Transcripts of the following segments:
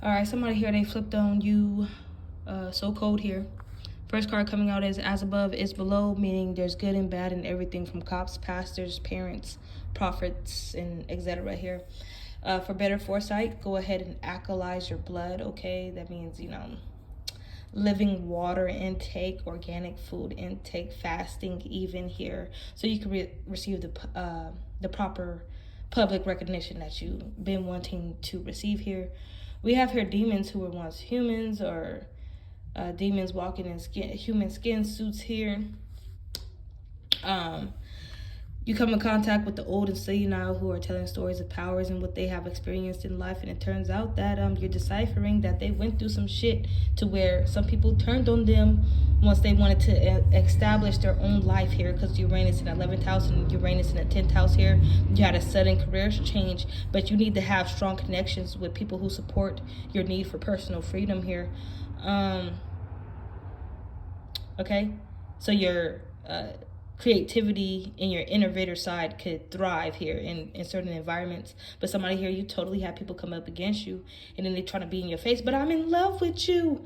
All right, somebody here, they flipped on you. So cold here. First card coming out is as above is below, meaning there's good and bad and everything from cops, pastors, parents, prophets, and etc. here. For better foresight, go ahead and alkalize your blood, okay? That means, living water intake, organic food intake, fasting even here. So you can receive the proper public recognition that you've been wanting to receive here. We have here demons who were once humans, or demons walking in human skin suits here. You come in contact with the old and senile who are telling stories of powers and what they have experienced in life, and it turns out that you're deciphering that they went through some shit to where some people turned on them once they wanted to establish their own life here, because Uranus in the 11th house and Uranus in the 10th house here. You had a sudden career change, but you need to have strong connections with people who support your need for personal freedom here. Okay, so your creativity and your innovator side could thrive here in certain environments. But somebody here, you totally have people come up against you, and then they try to be in your face, but I'm in love with you.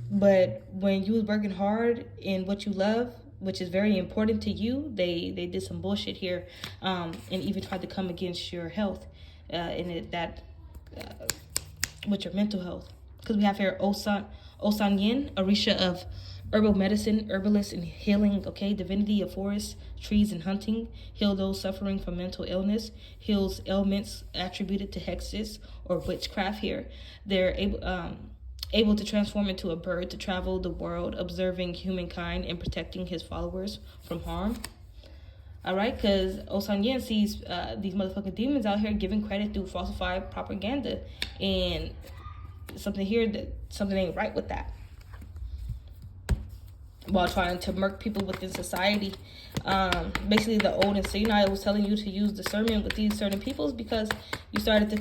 But when you was working hard in what you love, which is very important to you, they did some bullshit here, and even tried to come against your health, with your mental health. Because we have here Osan Yin, Orisha of herbal medicine, herbalist and healing, okay? Divinity of forests, trees, and hunting. Heal those suffering from mental illness. Heals ailments attributed to hexes or witchcraft here. They're able to transform into a bird to travel the world, observing humankind and protecting his followers from harm. All right, because Osan Yin sees these motherfucking demons out here giving credit through falsified propaganda, and something ain't right with that, while trying to murk people within society. Basically, the old and senile was telling you to use discernment with these certain peoples, because you started to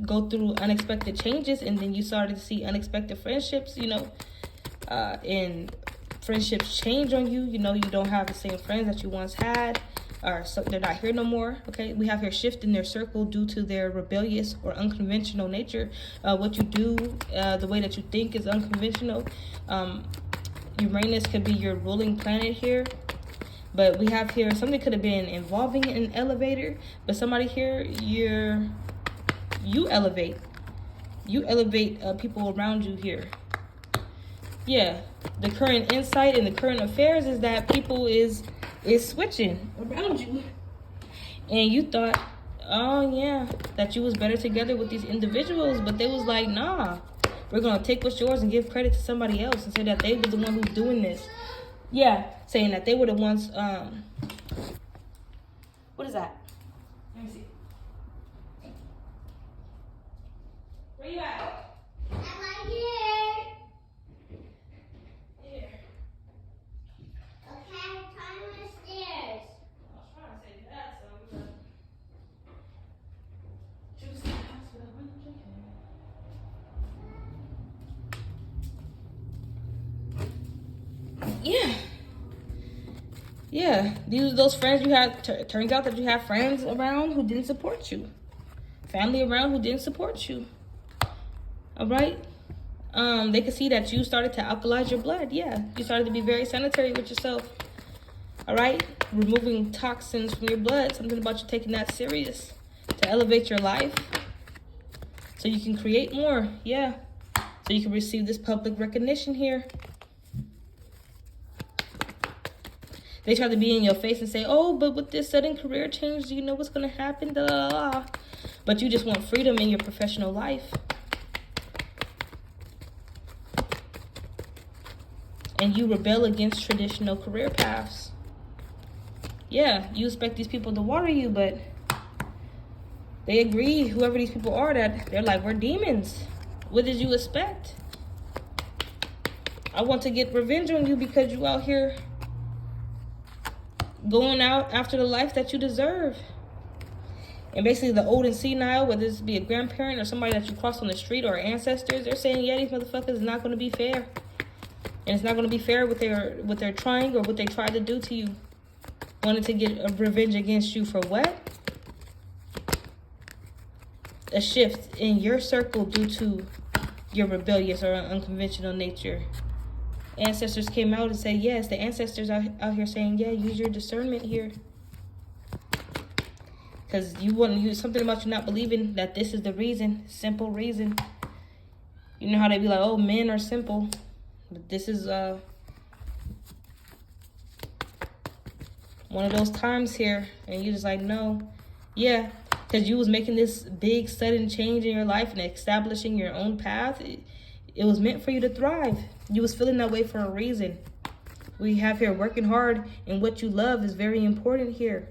go through unexpected changes, and then you started to see unexpected friendships, and friendships change on you. You don't have the same friends that you once had, or so they're not here no more. Okay, we have here shift in their circle due to their rebellious or unconventional nature. What you do, the way that you think is unconventional. Uranus could be your ruling planet here, but we have here something could have been involving an elevator, but somebody here, you elevate people around you here. Yeah, the current insight and the current affairs is that people is switching around you, and you thought, oh yeah, that you was better together with these individuals, but they was like, nah, we're gonna take what's yours and give credit to somebody else and say that they were the one who's doing this. Yeah, saying that they were the ones. What is that? Let me see. Where you at? I'm right here. Here. Okay, climb the stairs. I was trying to say that, so I'm gonna choose the house with a window. Yeah, these are those friends you had. Turns out that you have friends around who didn't support you, family around who didn't support you. All right, they could see that you started to alkalize your blood. Yeah, you started to be very sanitary with yourself. All right, removing toxins from your blood. Something about you taking that serious to elevate your life, so you can create more. Yeah, so you can receive this public recognition here. They try to be in your face and say, oh, but with this sudden career change, do you know what's going to happen? Da, da, da, da. But you just want freedom in your professional life. And you rebel against traditional career paths. Yeah, you expect these people to water you, but they agree, whoever these people are, that they're like, we're demons. What did you expect? I want to get revenge on you because you out here going out after the life that you deserve. And basically the old and senile, whether this be a grandparent or somebody that you crossed on the street or ancestors, they're saying, yeah, these motherfuckers is not going to be fair. And it's not going to be fair what they're trying or what they tried to do to you. Wanted to get a revenge against you for what? a shift in your circle due to your rebellious or unconventional nature. Ancestors came out and said, yes, the ancestors out here saying, yeah, use your discernment here. Because you want to use something about you not believing that this is the reason, simple reason. You know how they be like, oh, men are simple. But this is one of those times here. And you're just like, no. Yeah, because you was making this big, sudden change in your life and establishing your own path. It was meant for you to thrive. You was feeling that way for a reason. We have here working hard and what you love is very important here.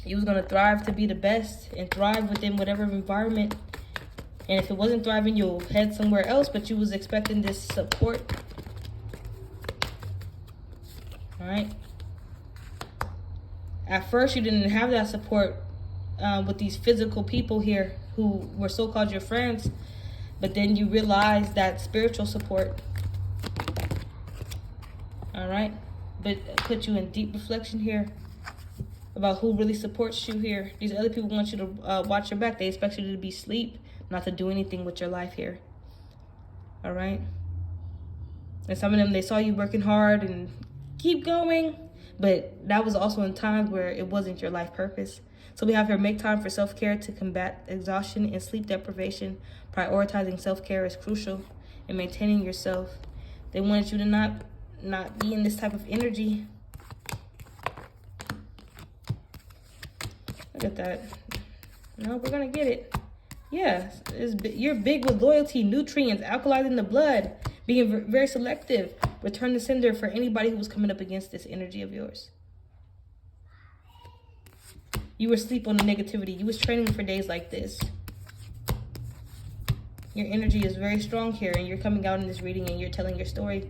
You was going to thrive to be the best and thrive within whatever environment. And if it wasn't thriving, you'll head somewhere else, but you was expecting this support. All right. At first, you didn't have that support with these physical people here who were so-called your friends. But then you realize that spiritual support. All right. But put you in deep reflection here about who really supports you here. These other people want you to watch your back. They expect you to be asleep, not to do anything with your life here. All right. And some of them, they saw you working hard and keep going. But that was also in times where it wasn't your life purpose. So we have here, make time for self-care to combat exhaustion and sleep deprivation. Prioritizing self-care is crucial in maintaining yourself. They wanted you to not be in this type of energy. Look at that. No, we're going to get it. Yeah, you're big with loyalty, nutrients, alkalizing the blood, being very selective. Return the sender for anybody who was coming up against this energy of yours. You were asleep on the negativity. You was training for days like this. Your energy is very strong here, and you're coming out in this reading and you're telling your story.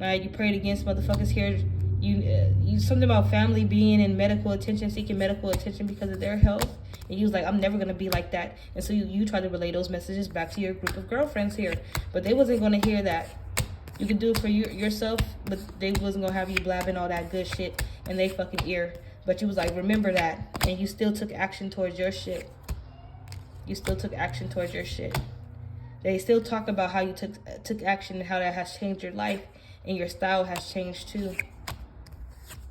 You prayed against motherfuckers here. You something about family being in medical attention, seeking medical attention because of their health. And you was like, I'm never going to be like that. And so you try to relay those messages back to your group of girlfriends here. But they wasn't going to hear that. You could do it for yourself, but they wasn't going to have you blabbing all that good shit in their fucking ear. But you was like, remember that. And you still took action towards your shit. You still took action towards your shit. They still talk about how you took action and how that has changed your life. And your style has changed too.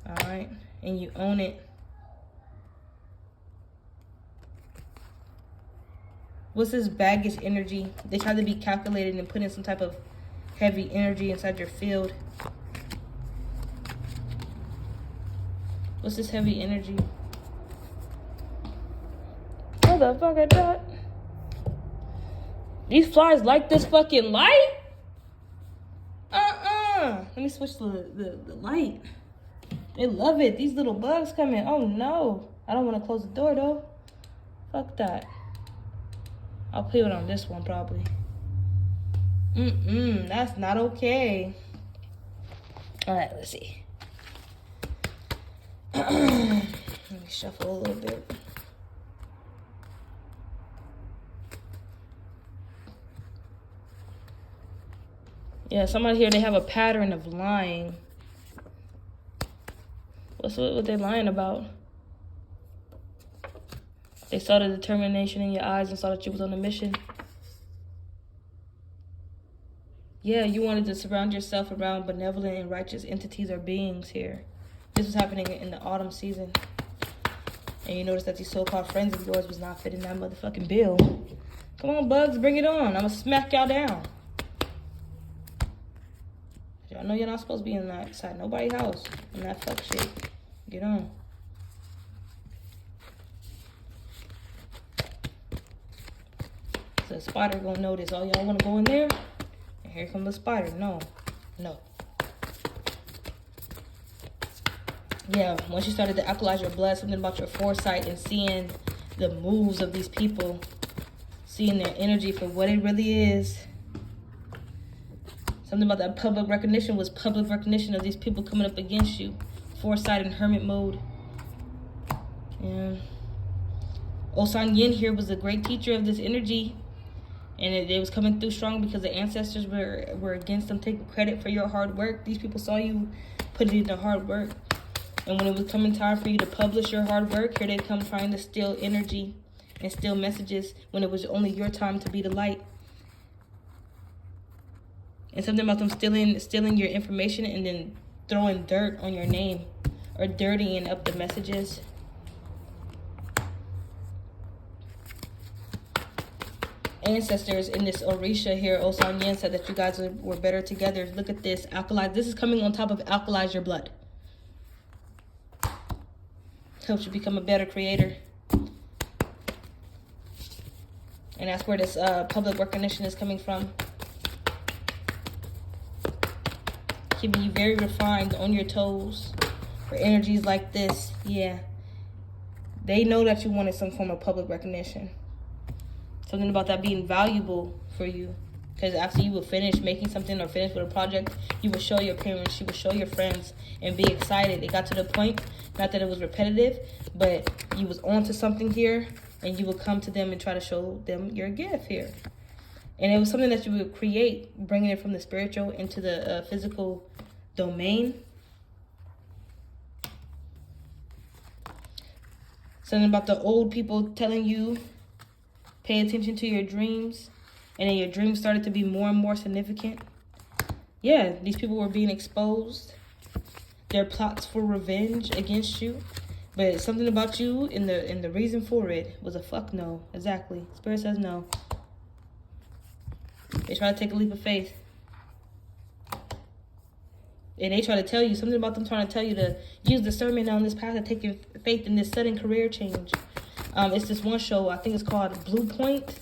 All right? And you own it. What's this baggage energy? They try to be calculated and put in some type of heavy energy inside your field. What's this heavy energy? Motherfucker, that. These flies like this fucking light? Let me switch the light. They love it. These little bugs come in. Oh no. I don't want to close the door though. Fuck that. I'll put it on this one probably. That's not okay. Alright, let's see. Let me shuffle a little bit. Yeah, somebody here, they have a pattern of lying. What they lying about? They saw the determination in your eyes and saw that you was on a mission. Yeah, you wanted to surround yourself around benevolent and righteous entities or beings here. This was happening in the autumn season. And you noticed that these so-called friends of yours was not fitting that motherfucking bill. Come on, bugs, bring it on. I'm gonna smack y'all down. Y'all know you're not supposed to be in that side nobody's house. In that fuck shit. Get on. So the spider gonna notice. Oh, y'all wanna go in there? And here comes the spider. No. Yeah, once you started to alkalize your blood, something about your foresight and seeing the moves of these people, seeing their energy for what it really is. Something about that public recognition was public recognition of these people coming up against you. Foresight and hermit mode. Yeah. Osan Yin here was a great teacher of this energy. And it was coming through strong because the ancestors were against them taking credit for your hard work. These people saw you put it into hard work. And when it was coming time for you to publish your hard work, here they come trying to steal energy and steal messages when it was only your time to be the light. And something about them stealing your information and then throwing dirt on your name or dirtying up the messages. Ancestors in this Orisha here, Osan Yen, said that you guys were better together. Look at this. Alkalize. This is coming on top of alkalize your blood. Helps you become a better creator. And that's where this public recognition is coming from. Keeping you very refined, on your toes. For energies like this, yeah. They know that you wanted some form of public recognition. Something about that being valuable for you. Because after you would finish making something or finish with a project, you would show your parents, you would show your friends, and be excited. It got to the point, not that it was repetitive, but you was onto something here, and you would come to them and try to show them your gift here. And it was something that you would create, bringing it from the spiritual into the physical domain. Something about the old people telling you, pay attention to your dreams. And then your dreams started to be more and more significant. Yeah, these people were being exposed. Their plots for revenge against you. But something about you and the reason for it was a fuck no. Exactly. Spirit says no. They try to take a leap of faith. And they try to tell you, something about them trying to tell you to use discernment on this path of taking faith in this sudden career change. It's this one show, I think it's called Blue Point.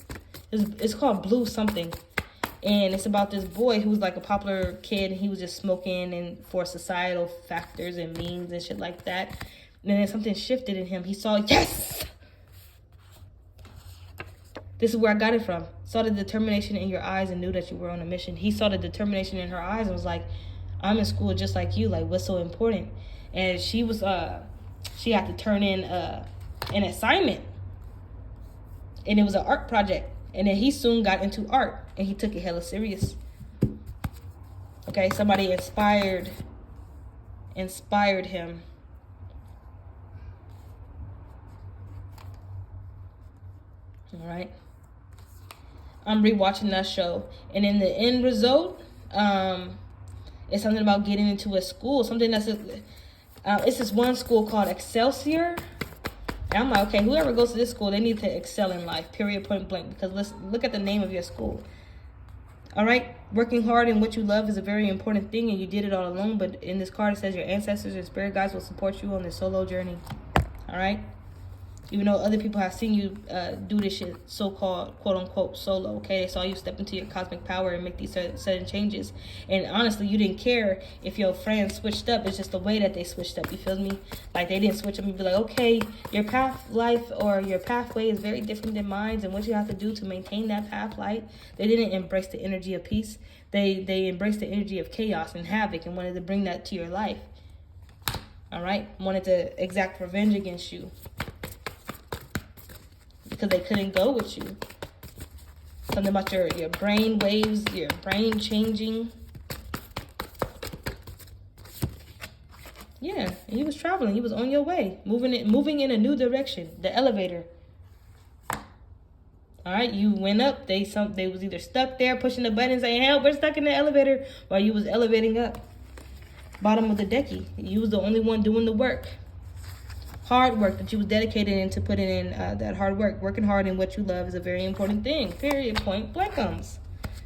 It's called Blue something. And it's about this boy who was like a popular kid. And he was just smoking and for societal factors and means and shit like that. And then something shifted in him. He saw, yes! This is where I got it from. Saw the determination in your eyes and knew that you were on a mission. He saw the determination in her eyes and was like, I'm in school just like you. Like, what's so important? And she was, she had to turn in an assignment. And it was an art project. And then he soon got into art. And he took it hella serious. Okay, somebody inspired him. All right. I'm rewatching that show. And in the end result, it's something about getting into a school. Something that's, it's this one school called Excelsior. And I'm like, okay, whoever goes to this school, they need to excel in life, period, point blank. Because let's look at the name of your school. All right? Working hard in what you love is a very important thing, and you did it all alone. But in this card, it says your ancestors and spirit guides will support you on this solo journey. All right? Even though other people have seen you do this shit, so-called, quote-unquote, solo, okay? They saw you step into your cosmic power and make these sudden changes. And honestly, you didn't care if your friends switched up. It's just the way that they switched up, you feel me? Like, they didn't switch up and be like, okay, your path life or your pathway is very different than mine, and what you have to do to maintain that path light. They didn't embrace the energy of peace. They embraced the energy of chaos and havoc and wanted to bring that to your life. All right? Wanted to exact revenge against you. Because they couldn't go with you. Something about your brain waves, your brain changing. Yeah, and he was traveling. He was on your way, moving in a new direction. The elevator. All right, you went up. They was either stuck there pushing the button saying, "Help, we're stuck in the elevator," while you was elevating up. Bottom of the decky. You was the only one doing the work. Hard work that you was dedicated into putting in that hard work. Working hard in what you love is a very important thing. Period. Point blankums.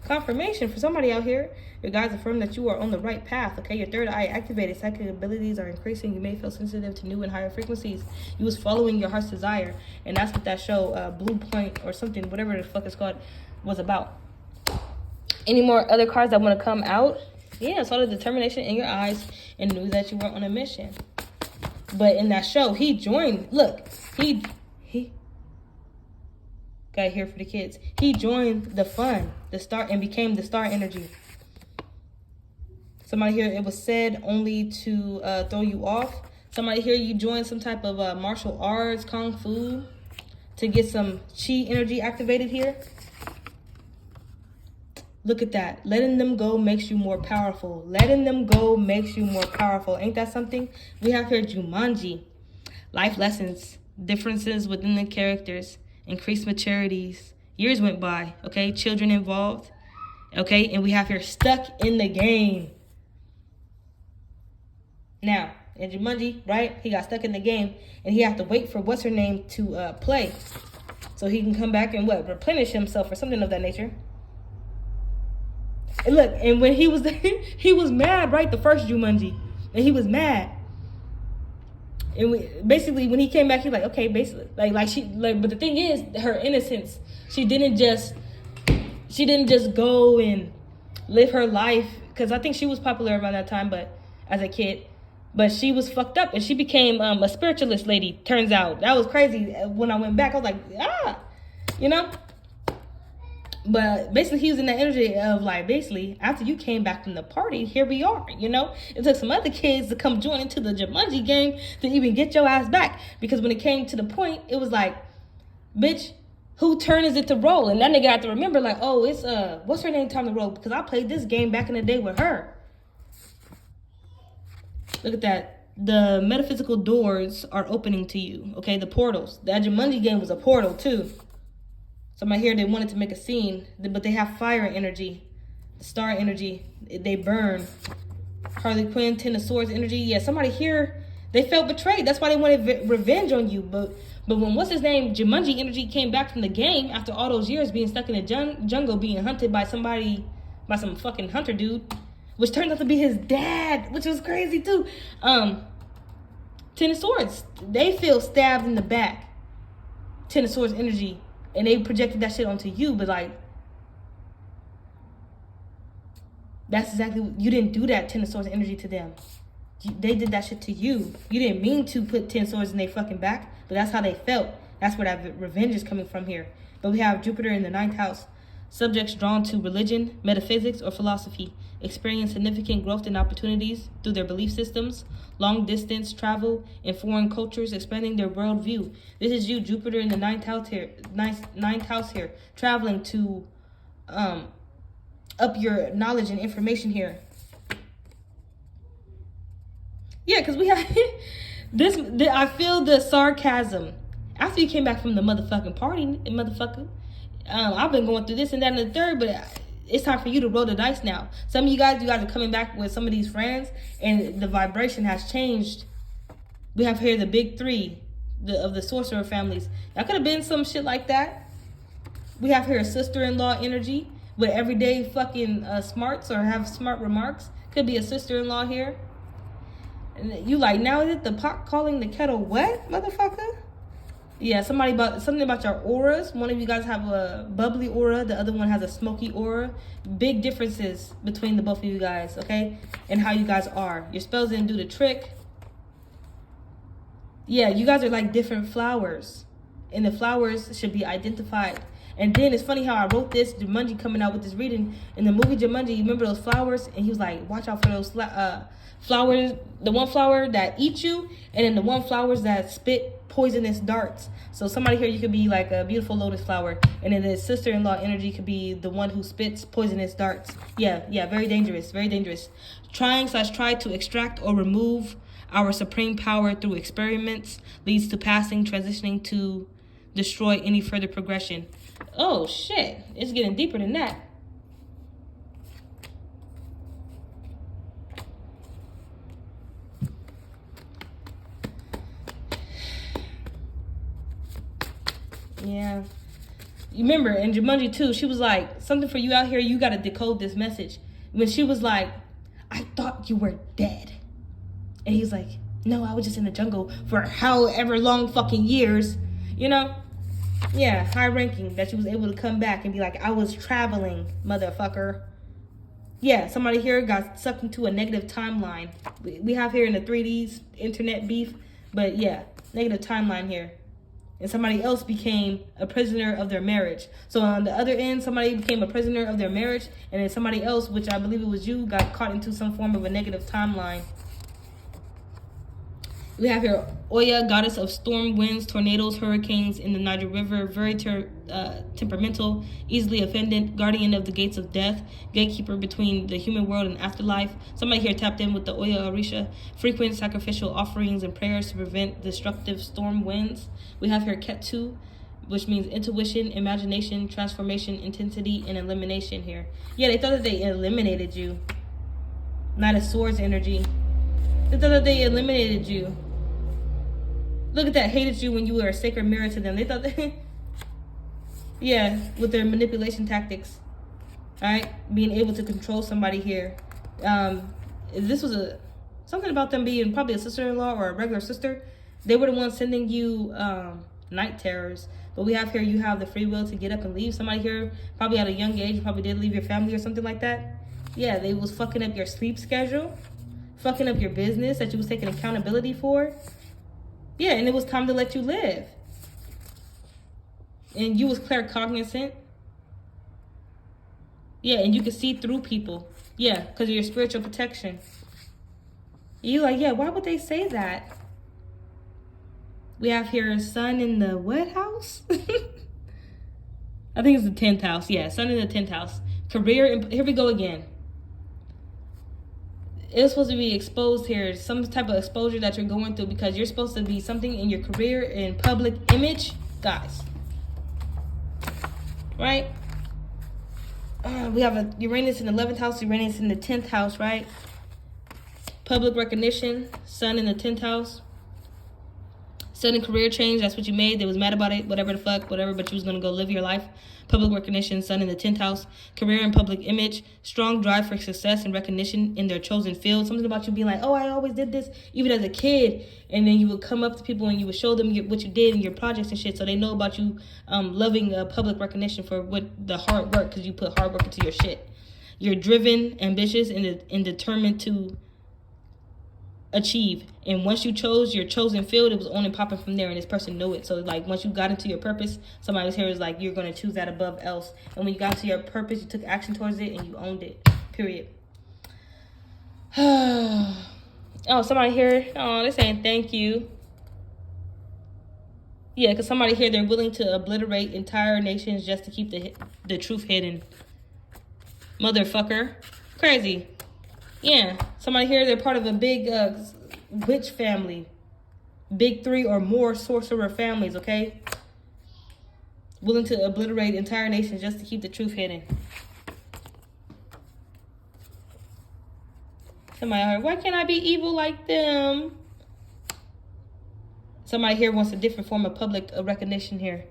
Confirmation for somebody out here. Your guides affirm that you are on the right path. Okay, your third eye activated. Psychic abilities are increasing. You may feel sensitive to new and higher frequencies. You was following your heart's desire, and that's what that show, Blue Point or something, whatever the fuck it's called, was about. Any more other cards that want to come out? Yeah, saw the determination in your eyes and knew that you were on a mission. But in that show, he joined. Look, he got here for the kids. He joined the fun, the star, and became the star energy. Somebody here, it was said only to throw you off. Somebody here, you joined some type of martial arts, kung fu, to get some chi energy activated here. Look at that. Letting them go makes you more powerful. Letting them go makes you more powerful. Ain't that something? We have here Jumanji. Life lessons, differences within the characters, increased maturities. Years went by, okay? Children involved, okay? And we have here stuck in the game. Now, in Jumanji, right? He got stuck in the game and he had to wait for what's her name to play. So he can come back and what? Replenish himself or something of that nature. And look, and when he was he was mad, right? The first Jumanji. And he was mad. And basically when he came back, he like, okay, basically but the thing is, her innocence, she didn't just go and live her life, because I think she was popular around that time, but as a kid. But she was fucked up and she became a spiritualist lady, turns out. That was crazy. When I went back, I was like, you know? But basically, he was in that energy of like, basically, after you came back from the party, here we are, you know? It took some other kids to come join into the Jumanji game to even get your ass back. Because when it came to the point, it was like, bitch, who turn is it to roll? And that nigga had to remember, like, oh, it's, what's her name time to roll? Because I played this game back in the day with her. Look at that. The metaphysical doors are opening to you, okay? The portals. That Jumanji game was a portal, too. Somebody here, they wanted to make a scene, but they have fire energy, star energy. They burn. Harley Quinn, Ten of Swords energy. Yeah, somebody here, they felt betrayed. That's why they wanted revenge on you. But when, what's his name, Jumanji energy came back from the game after all those years being stuck in the jungle, being hunted by by some fucking hunter dude, which turned out to be his dad, which was crazy too. Ten of Swords, they feel stabbed in the back. Ten of Swords energy. And they projected that shit onto you, but like, that's exactly, you didn't do that Ten of Swords energy to them. They did that shit to you. You didn't mean to put 10 swords in their fucking back, but that's how they felt. That's where that revenge is coming from here. But we have Jupiter in the 9th house. Subjects drawn to religion, metaphysics, or philosophy experience significant growth and opportunities through their belief systems, long distance travel, and foreign cultures, expanding their worldview. This is you, Jupiter in the 9th house here, traveling to up your knowledge and information here. Yeah, because we have I feel the sarcasm after you came back from the motherfucking party, motherfucker. I've been going through this and that and the third, but it's time for you to roll the dice now. Some of you guys are coming back with some of these friends, and the vibration has changed. We have here the big three of the sorcerer families. That could have been some shit like that. We have here a sister-in-law energy with everyday fucking smarts or have smart remarks. Could be a sister-in-law here. And you like, now is it the pot calling the kettle wet, motherfucker? Yeah, something about your auras. One of you guys have a bubbly aura. The other one has a smoky aura. Big differences between the both of you guys, okay? And how you guys are. Your spells didn't do the trick. Yeah, you guys are like different flowers. And the flowers should be identified. And then it's funny how I wrote this, Jumanji coming out with this reading. In the movie Jumanji, you remember those flowers? And he was like, watch out for those flowers. The one flower that eats you, and then the one flowers that spit poisonous darts. So somebody here, you could be like a beautiful lotus flower, and then the sister-in-law energy could be the one who spits poisonous darts. Yeah, very dangerous, very dangerous. Try to extract or remove our supreme power through experiments leads to passing, transitioning to destroy any further progression. Oh shit, it's getting deeper than that. Yeah. You remember in Jumanji 2, she was like, something for you out here, you got to decode this message. When she was like, I thought you were dead. And he's like, no, I was just in the jungle for however long fucking years. You know? Yeah, high ranking that she was able to come back and be like, I was traveling, motherfucker. Yeah, somebody here got sucked into a negative timeline. We have here in the 3Ds, internet beef. But yeah, negative timeline here. And somebody else became a prisoner of their marriage. So on the other end, somebody became a prisoner of their marriage, and then somebody else, which I believe it was you, got caught into some form of a negative timeline. We have here Oya, goddess of storm, winds, tornadoes, hurricanes in the Niger River, very temperamental, easily offended, guardian of the gates of death, gatekeeper between the human world and afterlife. Somebody here tapped in with the Oya Orisha, frequent sacrificial offerings and prayers to prevent destructive storm winds. We have here Ketu, which means intuition, imagination, transformation, intensity, and elimination here. Yeah, they thought that they eliminated you. Knight of Swords energy. They thought that they eliminated you. Look at that, hated you when you were a sacred mirror to them. They thought that, yeah, with their manipulation tactics. All right, being able to control somebody here. This was something about them being probably a sister-in-law or a regular sister. They were the ones sending you night terrors. But we have here, you have the free will to get up and leave. Somebody here, probably at a young age, you probably did leave your family or something like that. Yeah, they was fucking up your sleep schedule, fucking up your business that you was taking accountability for. Yeah, and it was time to let you live. And you was claircognizant. Yeah, and you could see through people. Yeah, because of your spiritual protection. You like, yeah, why would they say that? We have here sun in the what house? I think it's the 10th house. Yeah, sun in the 10th house. Career, and here we go again. It's supposed to be exposed here, some type of exposure that you're going through because you're supposed to be something in your career and public image, guys. Right? We have a Uranus in the 11th house, Uranus in the 10th house, right? Public recognition, sun in the 10th house. Sudden career change, that's what you made. They was mad about it, whatever the fuck, whatever, but you was going to go live your life. Public recognition, sun in the 10th house. Career and public image, strong drive for success and recognition in their chosen field. Something about you being like, oh, I always did this, even as a kid. And then you would come up to people and you would show them what you did in your projects and shit, so they know about you loving public recognition for what the hard work, because you put hard work into your shit. You're driven, ambitious, and determined to achieve. And once you chose your chosen field, it was only popping from there, and this person knew it. So like once you got into your purpose, somebody was here was like, you're going to choose that above else. And when you got to your purpose, you took action towards it and you owned it, period. Oh, somebody here, oh, they're saying thank you. Yeah, because somebody here, they're willing to obliterate entire nations just to keep the truth hidden. Motherfucker. Crazy. Yeah, somebody here, they're part of a big witch family. Big 3 or more sorcerer families, okay? Willing to obliterate entire nations just to keep the truth hidden. Somebody heard, why can't I be evil like them? Somebody here wants a different form of public recognition here.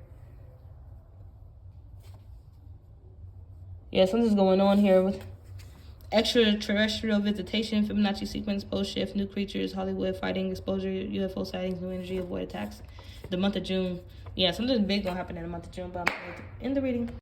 Yeah, something's going on here with extraterrestrial visitation, Fibonacci sequence, post shift, new creatures, Hollywood, fighting, exposure, UFO sightings, new energy, avoid attacks. The month of June. Yeah, something big gonna happen in the month of June, but I'm in the reading.